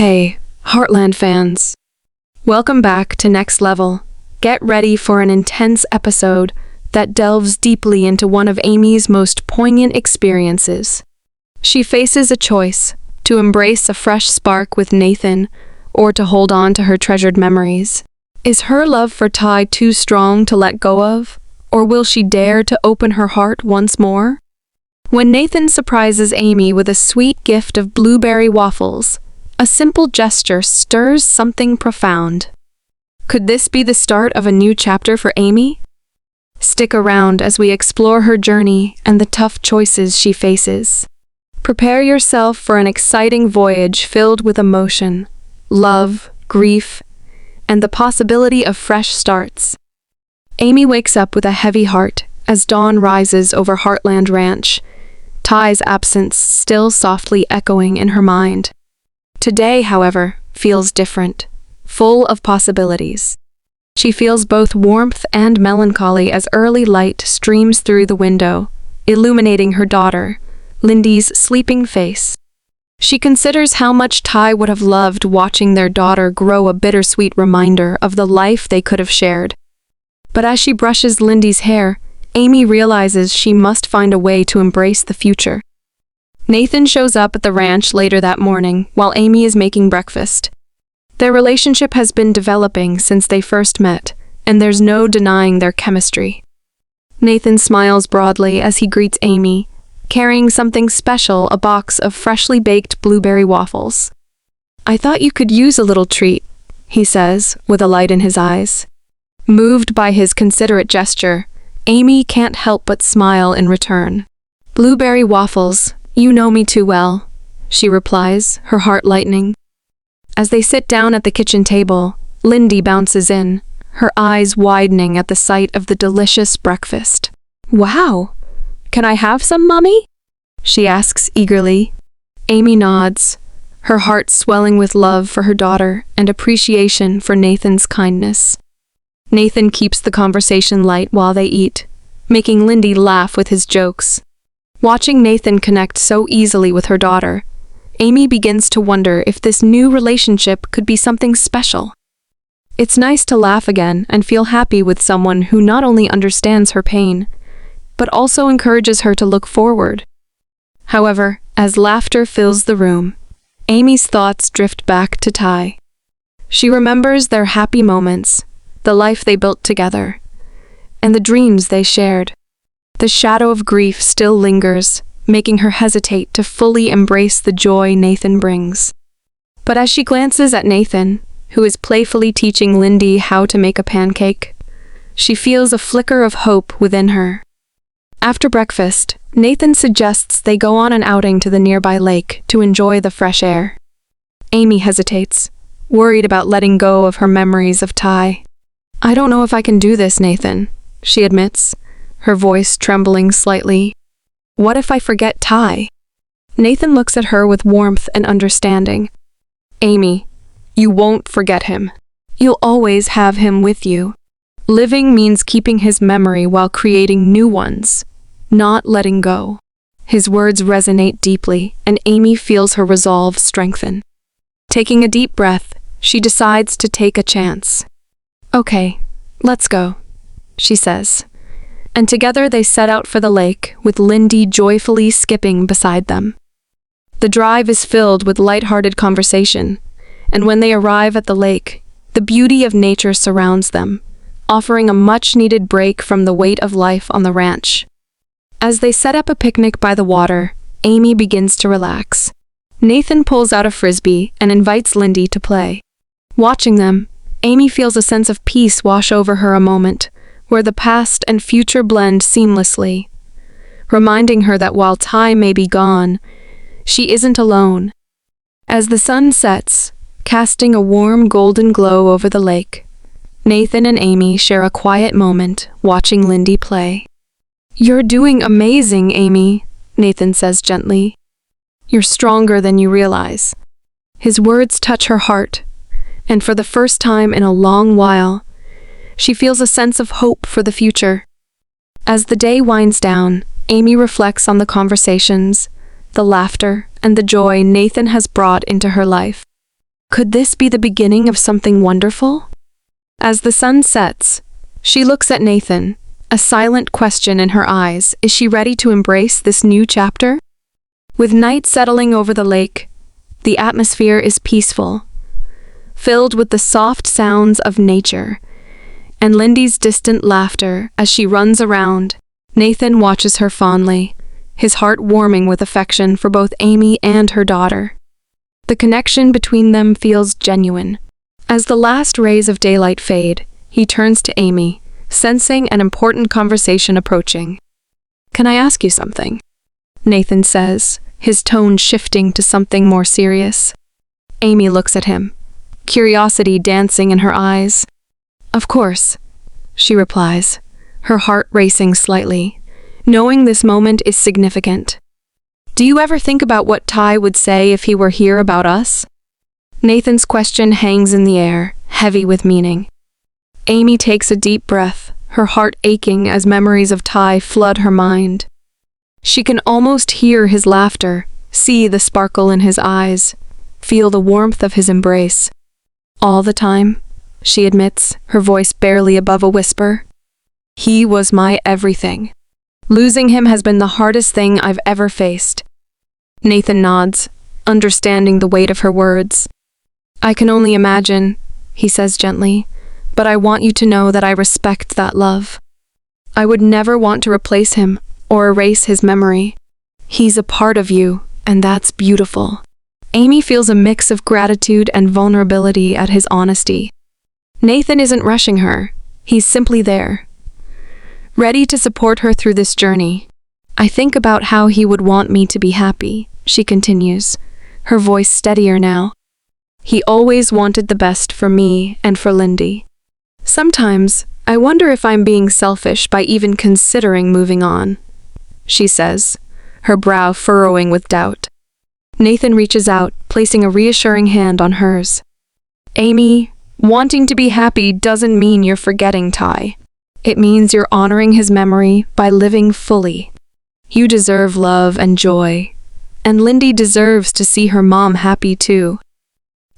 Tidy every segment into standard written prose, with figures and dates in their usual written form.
Hey, Heartland fans. Welcome back to Next Level. Get ready for an intense episode that delves deeply into one of Amy's most poignant experiences. She faces a choice: to embrace a fresh spark with Nathan, or to hold on to her treasured memories. Is her love for Ty too strong to let go of, or will she dare to open her heart once more? When Nathan surprises Amy with a sweet gift of blueberry waffles, a simple gesture stirs something profound. Could this be the start of a new chapter for Amy? Stick around as we explore her journey and the tough choices she faces. Prepare yourself for an exciting voyage filled with emotion, love, grief, and the possibility of fresh starts. Amy wakes up with a heavy heart as dawn rises over Heartland Ranch, Ty's absence still softly echoing in her mind. Today, however, feels different, full of possibilities. She feels both warmth and melancholy as early light streams through the window, illuminating her daughter, Lindy's sleeping face. She considers how much Ty would have loved watching their daughter grow, a bittersweet reminder of the life they could have shared. But as she brushes Lindy's hair, Amy realizes she must find a way to embrace the future. Nathan shows up at the ranch later that morning while Amy is making breakfast. Their relationship has been developing since they first met, and there's no denying their chemistry. Nathan smiles broadly as he greets Amy, carrying something special, a box of freshly baked blueberry waffles. "I thought you could use a little treat," he says, with a light in his eyes. Moved by his considerate gesture, Amy can't help but smile in return. "Blueberry waffles, you know me too well," she replies, her heart lightening. As they sit down at the kitchen table, Lindy bounces in, her eyes widening at the sight of the delicious breakfast. "Wow! Can I have some, Mommy?" she asks eagerly. Amy nods, her heart swelling with love for her daughter and appreciation for Nathan's kindness. Nathan keeps the conversation light while they eat, making Lindy laugh with his jokes. Watching Nathan connect so easily with her daughter, Amy begins to wonder if this new relationship could be something special. It's nice to laugh again and feel happy with someone who not only understands her pain, but also encourages her to look forward. However, as laughter fills the room, Amy's thoughts drift back to Ty. She remembers their happy moments, the life they built together, and the dreams they shared. The shadow of grief still lingers, making her hesitate to fully embrace the joy Nathan brings. But as she glances at Nathan, who is playfully teaching Lindy how to make a pancake, she feels a flicker of hope within her. After breakfast, Nathan suggests they go on an outing to the nearby lake to enjoy the fresh air. Amy hesitates, worried about letting go of her memories of Ty. "I don't know if I can do this, Nathan," she admits, her voice trembling slightly. "What if I forget Ty?" Nathan looks at her with warmth and understanding. "Amy, you won't forget him. You'll always have him with you. Living means keeping his memory while creating new ones, not letting go." His words resonate deeply, and Amy feels her resolve strengthen. Taking a deep breath, she decides to take a chance. "Okay, let's go," she says. And together they set out for the lake, with Lindy joyfully skipping beside them. The drive is filled with light-hearted conversation, and when they arrive at the lake, the beauty of nature surrounds them, offering a much-needed break from the weight of life on the ranch. As they set up a picnic by the water, Amy begins to relax. Nathan pulls out a frisbee and invites Lindy to play. Watching them, Amy feels a sense of peace wash over her, a moment where the past and future blend seamlessly, reminding her that while Ty may be gone, she isn't alone. As the sun sets, casting a warm golden glow over the lake, Nathan and Amy share a quiet moment watching Lindy play. "You're doing amazing, Amy," Nathan says gently. "You're stronger than you realize." His words touch her heart, and for the first time in a long while, she feels a sense of hope for the future. As the day winds down, Amy reflects on the conversations, the laughter, and the joy Nathan has brought into her life. Could this be the beginning of something wonderful? As the sun sets, she looks at Nathan, a silent question in her eyes. Is she ready to embrace this new chapter? With night settling over the lake, the atmosphere is peaceful, filled with the soft sounds of nature, and Lindy's distant laughter as she runs around. Nathan watches her fondly, his heart warming with affection for both Amy and her daughter. The connection between them feels genuine. As the last rays of daylight fade, he turns to Amy, sensing an important conversation approaching. "Can I ask you something?" Nathan says, his tone shifting to something more serious. Amy looks at him, curiosity dancing in her eyes. "Of course," she replies, her heart racing slightly, knowing this moment is significant. "Do you ever think about what Ty would say if he were here about us?" Nathan's question hangs in the air, heavy with meaning. Amy takes a deep breath, her heart aching as memories of Ty flood her mind. She can almost hear his laughter, see the sparkle in his eyes, feel the warmth of his embrace. "All the time," she admits, her voice barely above a whisper. "He was my everything. Losing him has been the hardest thing I've ever faced." Nathan nods, understanding the weight of her words. "I can only imagine," he says gently, "but I want you to know that I respect that love. I would never want to replace him or erase his memory. He's a part of you, and that's beautiful." Amy feels a mix of gratitude and vulnerability at his honesty. Nathan isn't rushing her, he's simply there, ready to support her through this journey. "I think about how he would want me to be happy," she continues, her voice steadier now. "He always wanted the best for me and for Lindy. Sometimes, I wonder if I'm being selfish by even considering moving on," she says, her brow furrowing with doubt. Nathan reaches out, placing a reassuring hand on hers. "Amy, wanting to be happy doesn't mean you're forgetting Ty. It means you're honoring his memory by living fully. You deserve love and joy, and Lindy deserves to see her mom happy too."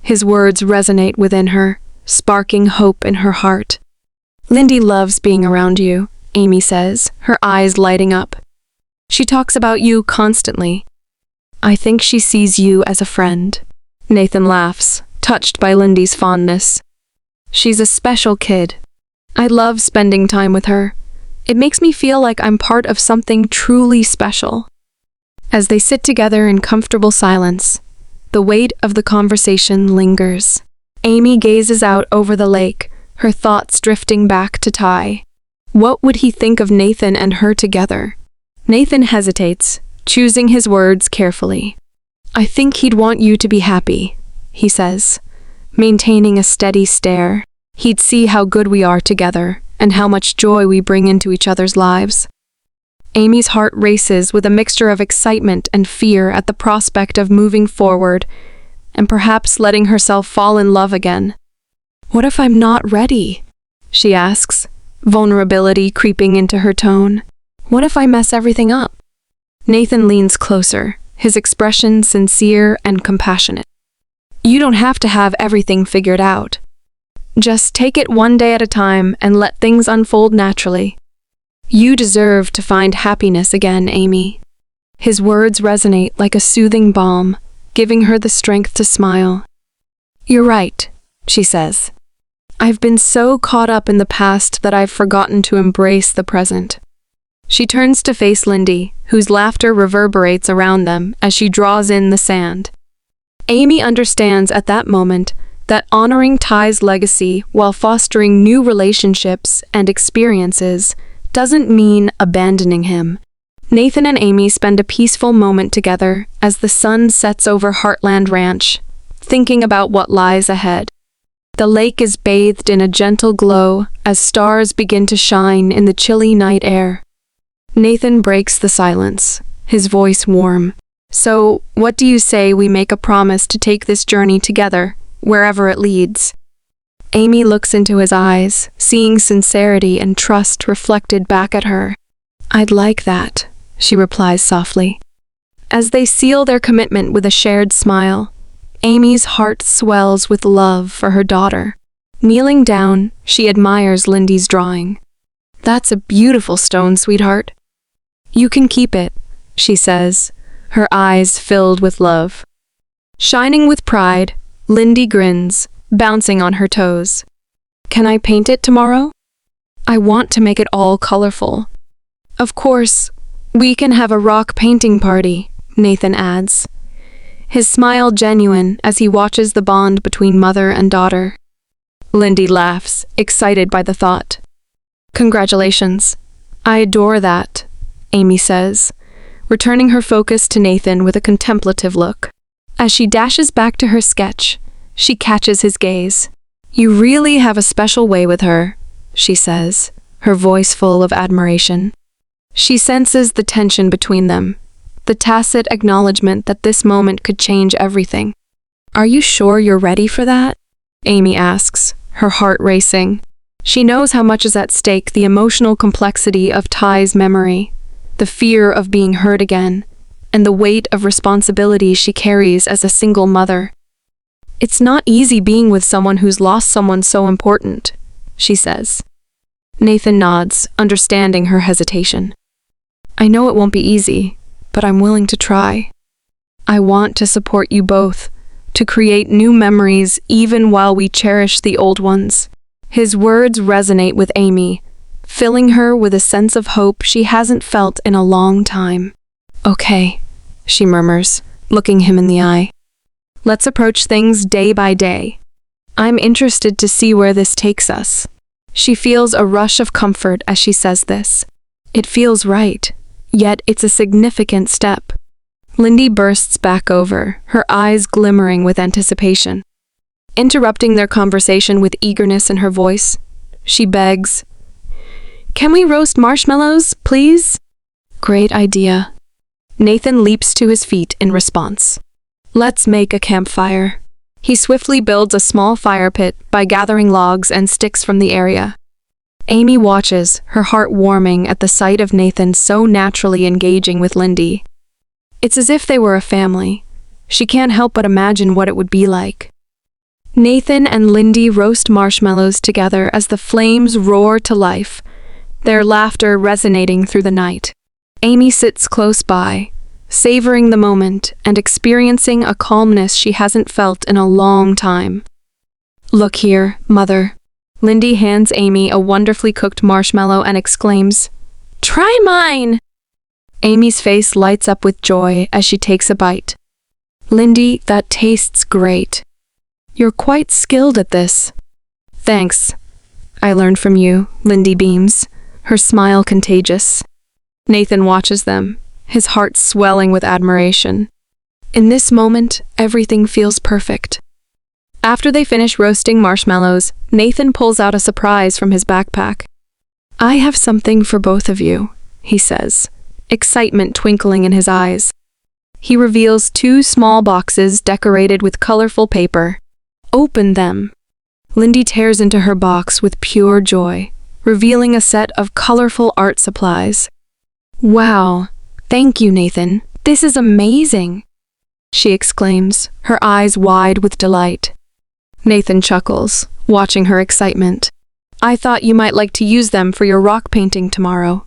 His words resonate within her, sparking hope in her heart. "Lindy loves being around you," Amy says, her eyes lighting up. "She talks about you constantly. I think she sees you as a friend." Nathan laughs, touched by Lindy's fondness. "She's a special kid. I love spending time with her. It makes me feel like I'm part of something truly special." As they sit together in comfortable silence, the weight of the conversation lingers. Amy gazes out over the lake, her thoughts drifting back to Ty. What would he think of Nathan and her together? Nathan hesitates, choosing his words carefully. "I think he'd want you to be happy," he says, maintaining a steady stare. "He'd see how good we are together, and how much joy we bring into each other's lives." Amy's heart races with a mixture of excitement and fear at the prospect of moving forward, and perhaps letting herself fall in love again. "What if I'm not ready?" she asks, vulnerability creeping into her tone. "What if I mess everything up?" Nathan leans closer, his expression sincere and compassionate. "You don't have to have everything figured out. Just take it one day at a time and let things unfold naturally. You deserve to find happiness again, Amy." His words resonate like a soothing balm, giving her the strength to smile. "You're right," she says. "I've been so caught up in the past that I've forgotten to embrace the present." She turns to face Lindy, whose laughter reverberates around them as she draws in the sand. Amy understands at that moment that honoring Ty's legacy while fostering new relationships and experiences doesn't mean abandoning him. Nathan and Amy spend a peaceful moment together as the sun sets over Heartland Ranch, thinking about what lies ahead. The lake is bathed in a gentle glow as stars begin to shine in the chilly night air. Nathan breaks the silence, his voice warm. "So, what do you say we make a promise to take this journey together, wherever it leads?" Amy looks into his eyes, seeing sincerity and trust reflected back at her. "I'd like that," she replies softly. As they seal their commitment with a shared smile, Amy's heart swells with love for her daughter. Kneeling down, she admires Lindy's drawing. "That's a beautiful stone, sweetheart." "You can keep it," she says, her eyes filled with love. Shining with pride, Lindy grins, bouncing on her toes. "Can I paint it tomorrow? I want to make it all colorful." "Of course, we can have a rock painting party," Nathan adds, his smile genuine as he watches the bond between mother and daughter. Lindy laughs, excited by the thought. "Congratulations. I adore that," Amy says, returning her focus to Nathan with a contemplative look. As she dashes back to her sketch, she catches his gaze. "You really have a special way with her," she says, her voice full of admiration. She senses the tension between them, the tacit acknowledgement that this moment could change everything. "Are you sure you're ready for that?" Amy asks, her heart racing. She knows how much is at stake: the emotional complexity of Ty's memory, the fear of being hurt again, and the weight of responsibility she carries as a single mother. "It's not easy being with someone who's lost someone so important," she says. Nathan nods, understanding her hesitation. "I know it won't be easy, but I'm willing to try. I want to support you both, to create new memories even while we cherish the old ones." His words resonate with Amy, filling her with a sense of hope she hasn't felt in a long time. "Okay," she murmurs, looking him in the eye. "Let's approach things day by day. I'm interested to see where this takes us." She feels a rush of comfort as she says this. It feels right, yet it's a significant step. Lindy bursts back over, her eyes glimmering with anticipation. Interrupting their conversation with eagerness in her voice, she begs, "Can we roast marshmallows, please?" "Great idea." Nathan leaps to his feet in response. "Let's make a campfire." He swiftly builds a small fire pit by gathering logs and sticks from the area. Amy watches, her heart warming at the sight of Nathan so naturally engaging with Lindy. It's as if they were a family. She can't help but imagine what it would be like. Nathan and Lindy roast marshmallows together as the flames roar to life, their laughter resonating through the night. Amy sits close by, savoring the moment and experiencing a calmness she hasn't felt in a long time. "Look here, Mother." Lindy hands Amy a wonderfully cooked marshmallow and exclaims, "Try mine!" Amy's face lights up with joy as she takes a bite. "Lindy, that tastes great. You're quite skilled at this." "Thanks. I learned from you," Lindy beams, her smile contagious. Nathan watches them, his heart swelling with admiration. In this moment, everything feels perfect. After they finish roasting marshmallows, Nathan pulls out a surprise from his backpack. "I have something for both of you," he says, excitement twinkling in his eyes. He reveals 2 small boxes decorated with colorful paper. "Open them." Lindy tears into her box with pure joy, revealing a set of colorful art supplies. "Wow, thank you, Nathan. This is amazing," she exclaims, her eyes wide with delight. Nathan chuckles, watching her excitement. "I thought you might like to use them for your rock painting tomorrow."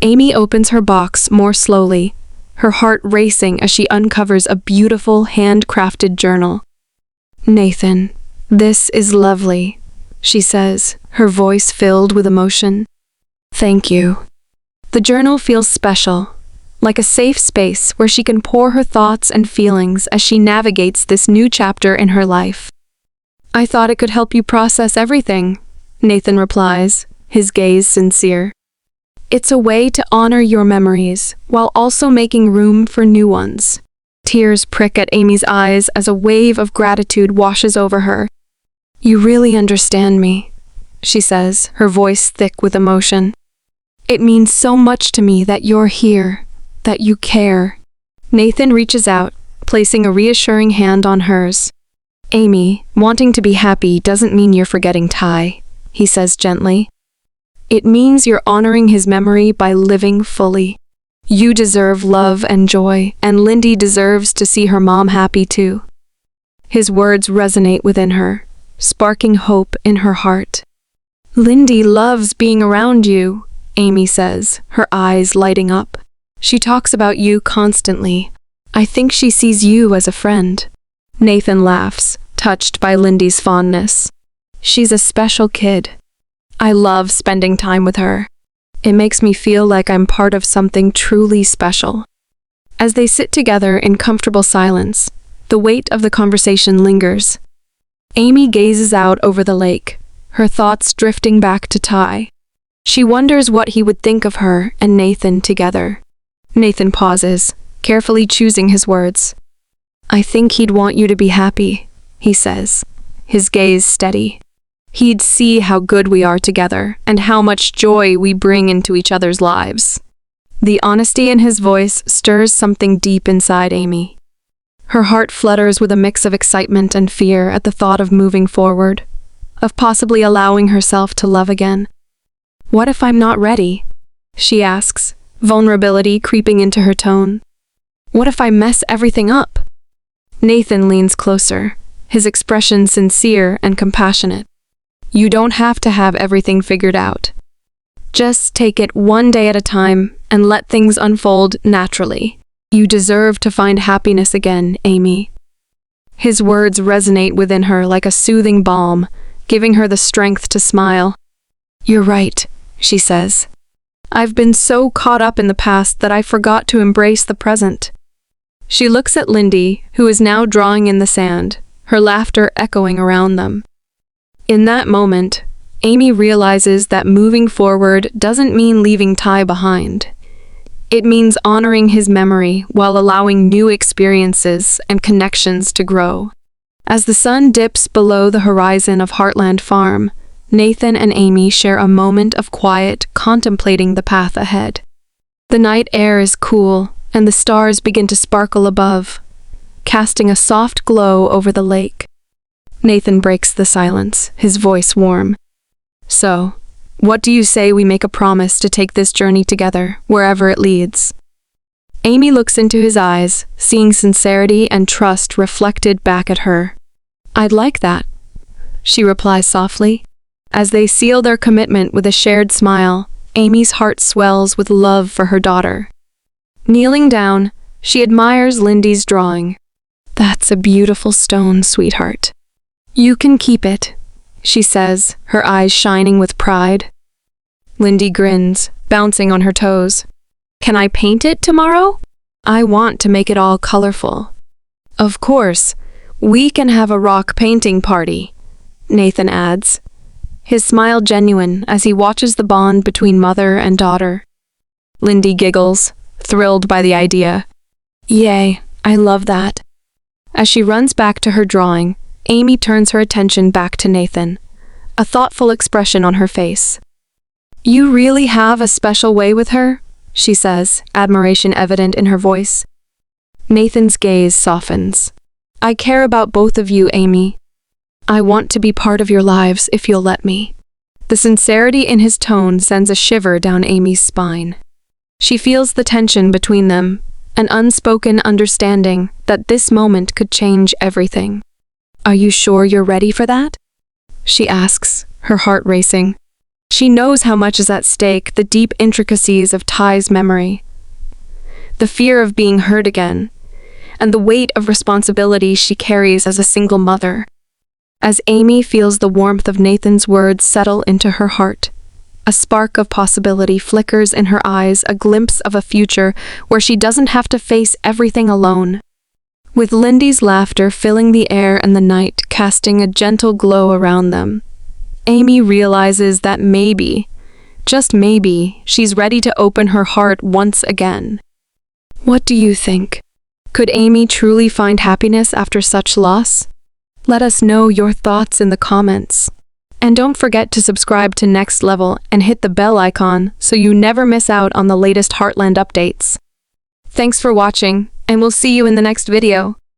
Amy opens her box more slowly, her heart racing as she uncovers a beautiful handcrafted journal. "Nathan, this is lovely," she says, her voice filled with emotion. "Thank you." The journal feels special, like a safe space where she can pour her thoughts and feelings as she navigates this new chapter in her life. "I thought it could help you process everything," Nathan replies, his gaze sincere. "It's a way to honor your memories while also making room for new ones." Tears prick at Amy's eyes as a wave of gratitude washes over her. "You really understand me," she says, her voice thick with emotion. "It means so much to me that you're here, that you care." Nathan reaches out, placing a reassuring hand on hers. "Amy, wanting to be happy doesn't mean you're forgetting Ty," he says gently. "It means you're honoring his memory by living fully. You deserve love and joy, and Lindy deserves to see her mom happy too." His words resonate within her, sparking hope in her heart. "Lindy loves being around you," Amy says, her eyes lighting up. "She talks about you constantly. I think she sees you as a friend." Nathan laughs, touched by Lindy's fondness. "She's a special kid. I love spending time with her. It makes me feel like I'm part of something truly special." As they sit together in comfortable silence, the weight of the conversation lingers. Amy gazes out over the lake, her thoughts drifting back to Ty. She wonders what he would think of her and Nathan together. Nathan pauses, carefully choosing his words. "I think he'd want you to be happy," he says, his gaze steady. "He'd see how good we are together and how much joy we bring into each other's lives." The honesty in his voice stirs something deep inside Amy. Her heart flutters with a mix of excitement and fear at the thought of moving forward, of possibly allowing herself to love again. "What if I'm not ready?" she asks, vulnerability creeping into her tone. "What if I mess everything up?" Nathan leans closer, his expression sincere and compassionate. "You don't have to have everything figured out. Just take it one day at a time and let things unfold naturally. You deserve to find happiness again, Amy." His words resonate within her like a soothing balm, giving her the strength to smile. "You're right," she says. "I've been so caught up in the past that I forgot to embrace the present." She looks at Lindy, who is now drawing in the sand, her laughter echoing around them. In that moment, Amy realizes that moving forward doesn't mean leaving Ty behind. It means honoring his memory while allowing new experiences and connections to grow. As the sun dips below the horizon of Heartland Farm, Nathan and Amy share a moment of quiet, contemplating the path ahead. The night air is cool, and the stars begin to sparkle above, casting a soft glow over the lake. Nathan breaks the silence, his voice warm. "So, what do you say we make a promise to take this journey together, wherever it leads?" Amy looks into his eyes, seeing sincerity and trust reflected back at her. "I'd like that," she replies softly. As they seal their commitment with a shared smile, Amy's heart swells with love for her daughter. Kneeling down, she admires Lindy's drawing. "That's a beautiful stone, sweetheart. You can keep it," she says, her eyes shining with pride. Lindy grins, bouncing on her toes. "Can I paint it tomorrow? I want to make it all colorful." "Of course, we can have a rock painting party," Nathan adds, his smile genuine as he watches the bond between mother and daughter. Lindy giggles, thrilled by the idea. "Yay, I love that." As she runs back to her drawing, Amy turns her attention back to Nathan, a thoughtful expression on her face. "You really have a special way with her?" she says, admiration evident in her voice. Nathan's gaze softens. "I care about both of you, Amy. I want to be part of your lives if you'll let me." The sincerity in his tone sends a shiver down Amy's spine. She feels the tension between them, an unspoken understanding that this moment could change everything. "Are you sure you're ready for that?" she asks, her heart racing. She knows how much is at stake, the deep intricacies of Ty's memory, the fear of being hurt again, and the weight of responsibility she carries as a single mother. As Amy feels the warmth of Nathan's words settle into her heart, a spark of possibility flickers in her eyes, a glimpse of a future where she doesn't have to face everything alone. With Lindy's laughter filling the air and the night casting a gentle glow around them, Amy realizes that maybe, just maybe, she's ready to open her heart once again. What do you think? Could Amy truly find happiness after such loss? Let us know your thoughts in the comments. And don't forget to subscribe to Next Level and hit the bell icon so you never miss out on the latest Heartland updates. Thanks for watching, and we'll see you in the next video.